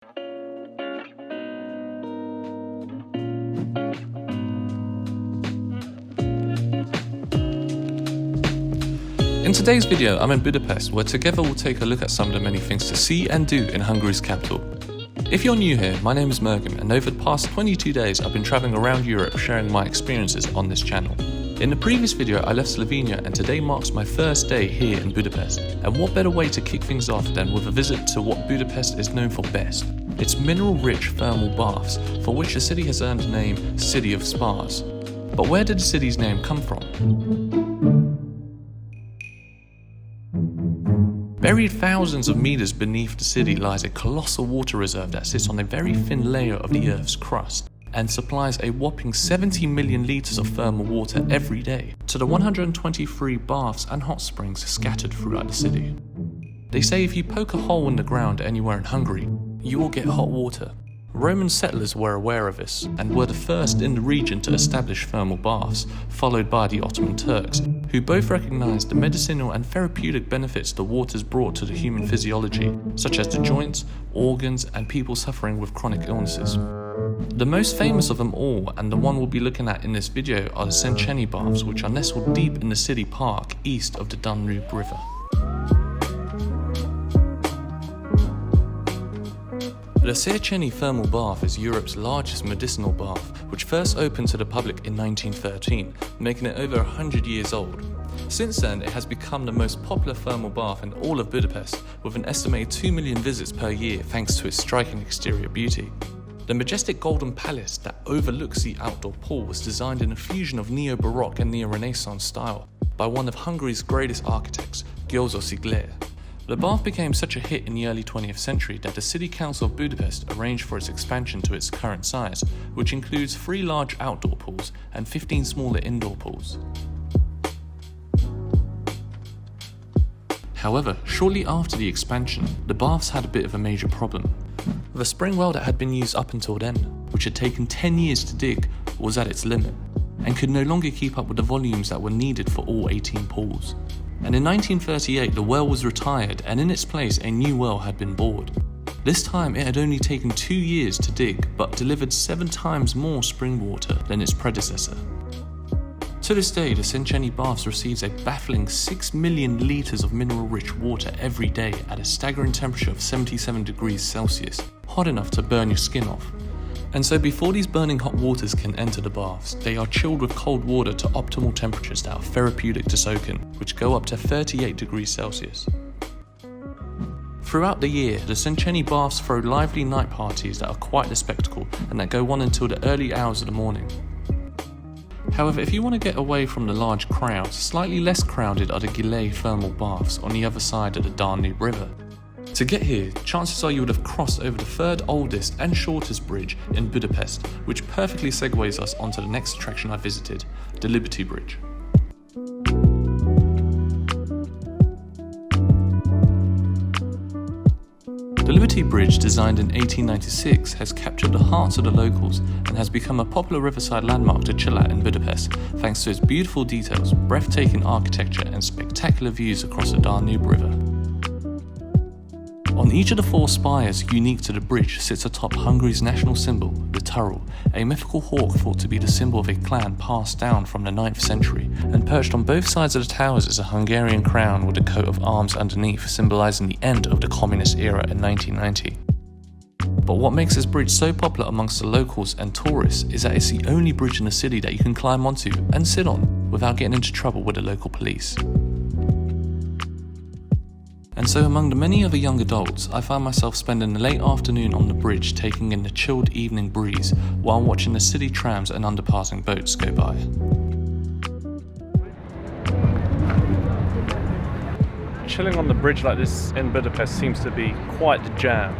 In today's video, I'm in Budapest, where together we'll take a look at some of the many things to see and do in Hungary's capital. If you're new here, my name is Mergim, and over the past 22 days I've been travelling around Europe sharing my experiences on this channel. In the previous video I left Slovenia, and today marks my first day here in Budapest. And what better way to kick things off than with a visit to what Budapest is known for best: its mineral-rich thermal baths, for which the city has earned the name City of Spas. But where did the city's name come from? Buried thousands of meters beneath the city lies a colossal water reserve that sits on a very thin layer of the Earth's crust and supplies a whopping 70 million litres of thermal water every day to the 123 baths and hot springs scattered throughout the city. They say if you poke a hole in the ground anywhere in Hungary, you will get hot water. Roman settlers were aware of this and were the first in the region to establish thermal baths, followed by the Ottoman Turks, who both recognized the medicinal and therapeutic benefits the waters brought to the human physiology, such as the joints, organs, and people suffering with chronic illnesses. The most famous of them all, and the one we'll be looking at in this video, are the Seocheny baths, which are nestled deep in the city park east of the Danube River. The Seocheny thermal bath is Europe's largest medicinal bath, which first opened to the public in 1913, making it over 100 years old. Since then, it has become the most popular thermal bath in all of Budapest, with an estimated 2 million visits per year thanks to its striking exterior beauty. The majestic golden palace that overlooks the outdoor pool was designed in a fusion of neo-Baroque and neo-Renaissance style by one of Hungary's greatest architects, Gillette. The bath became such a hit in the early 20th century that the City Council of Budapest arranged for its expansion to its current size, which includes 3 large outdoor pools and 15 smaller indoor pools. However, shortly after the expansion, the baths had a bit of a major problem. The spring well that had been used up until then, which had taken 10 years to dig, was at its limit, and could no longer keep up with the volumes that were needed for all 18 pools. And in 1938 the well was retired, and in its place a new well had been bored. This time it had only taken 2 years to dig, but delivered 7 times more spring water than its predecessor. To this day, the Seocheny baths receives a baffling 6 million litres of mineral-rich water every day at a staggering temperature of 77 degrees Celsius, hot enough to burn your skin off. And so before these burning hot waters can enter the baths, they are chilled with cold water to optimal temperatures that are therapeutic to soak in, which go up to 38 degrees Celsius. Throughout the year, the Seocheny baths throw lively night parties that are quite the spectacle and that go on until the early hours of the morning. However, if you want to get away from the large crowds, slightly less crowded are the Gillette thermal baths on the other side of the Danube River. To get here, chances are you would have crossed over the 3rd oldest and shortest bridge in Budapest, which perfectly segues us onto the next attraction I visited, the Liberty Bridge. The Liberty Bridge, designed in 1896, has captured the hearts of the locals and has become a popular riverside landmark to chill at in Budapest, thanks to its beautiful details, breathtaking architecture, and spectacular views across the Danube River. On each of the 4 spires unique to the bridge sits atop Hungary's national symbol, the turtle, a mythical hawk thought to be the symbol of a clan passed down from the 9th century, and perched on both sides of the towers is a Hungarian crown with a coat of arms underneath, symbolising the end of the communist era in 1990. But what makes this bridge so popular amongst the locals and tourists is that it's the only bridge in the city that you can climb onto and sit on without getting into trouble with the local police. And so among the many other young adults, I found myself spending the late afternoon on the bridge taking in the chilled evening breeze while watching the city trams and underpassing boats go by. Chilling on the bridge like this in Budapest seems to be quite the jam,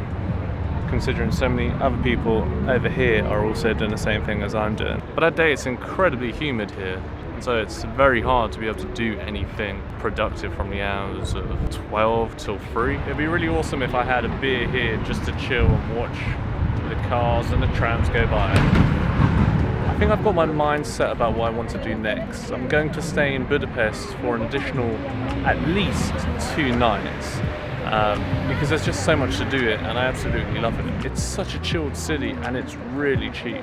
considering so many other people over here are also doing the same thing as I'm doing. But that day it's incredibly humid here, so it's very hard to be able to do anything productive from the hours of 12 till 3. It'd be really awesome if I had a beer here just to chill and watch the cars and the trams go by. I think I've got my mind set about what I want to do next. I'm going to stay in Budapest for an additional at least 2 nights. because there's just so much to do it, and I absolutely love it. It's such a chilled city, and it's really cheap,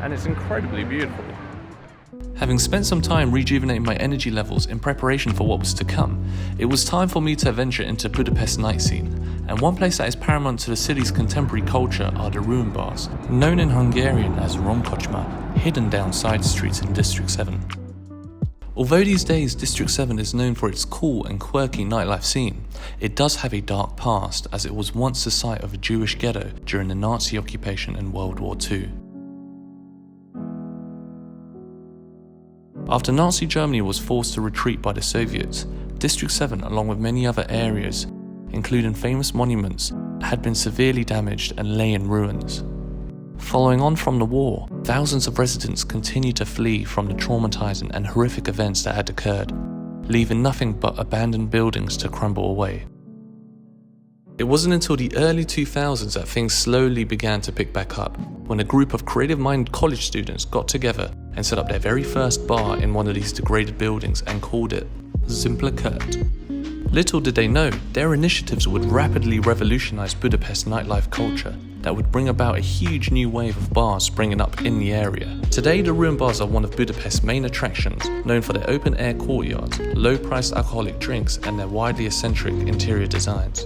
and it's incredibly beautiful. Having spent some time rejuvenating my energy levels in preparation for what was to come, it was time for me to venture into Budapest night scene, and one place that is paramount to the city's contemporary culture are the ruin bars, known in Hungarian as romkocsma, hidden down side streets in District 7. Although these days District 7 is known for its cool and quirky nightlife scene, it does have a dark past, as it was once the site of a Jewish ghetto during the Nazi occupation in World War II. After Nazi Germany was forced to retreat by the Soviets, District 7, along with many other areas, including famous monuments, had been severely damaged and lay in ruins. Following on from the war, thousands of residents continued to flee from the traumatizing and horrific events that had occurred, leaving nothing but abandoned buildings to crumble away. It wasn't until the early 2000s that things slowly began to pick back up, when a group of creative-minded college students got together and set up their very first bar in one of these degraded buildings and called it Simple Kurt. Little did they know, their initiatives would rapidly revolutionize Budapest nightlife culture that would bring about a huge new wave of bars springing up in the area. Today, the ruin bars are one of Budapest's main attractions, known for their open-air courtyards, low-priced alcoholic drinks, and their widely eccentric interior designs.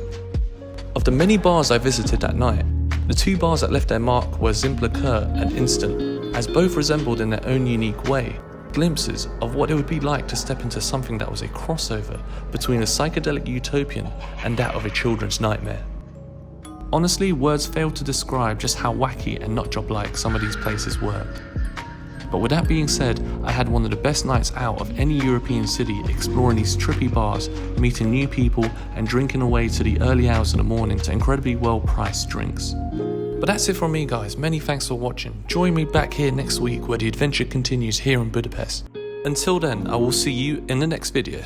Of the many bars I visited that night, the two bars that left their mark were Simple Kurt and Instant, as both resembled in their own unique way glimpses of what it would be like to step into something that was a crossover between a psychedelic utopian and that of a children's nightmare. Honestly, words fail to describe just how wacky and nutjob-like some of these places were. But with that being said, I had one of the best nights out of any European city, exploring these trippy bars, meeting new people, and drinking away to the early hours of the morning to incredibly well-priced drinks. But that's it from me, guys. Many thanks for watching. Join me back here next week where the adventure continues here in Budapest. Until then, I will see you in the next video.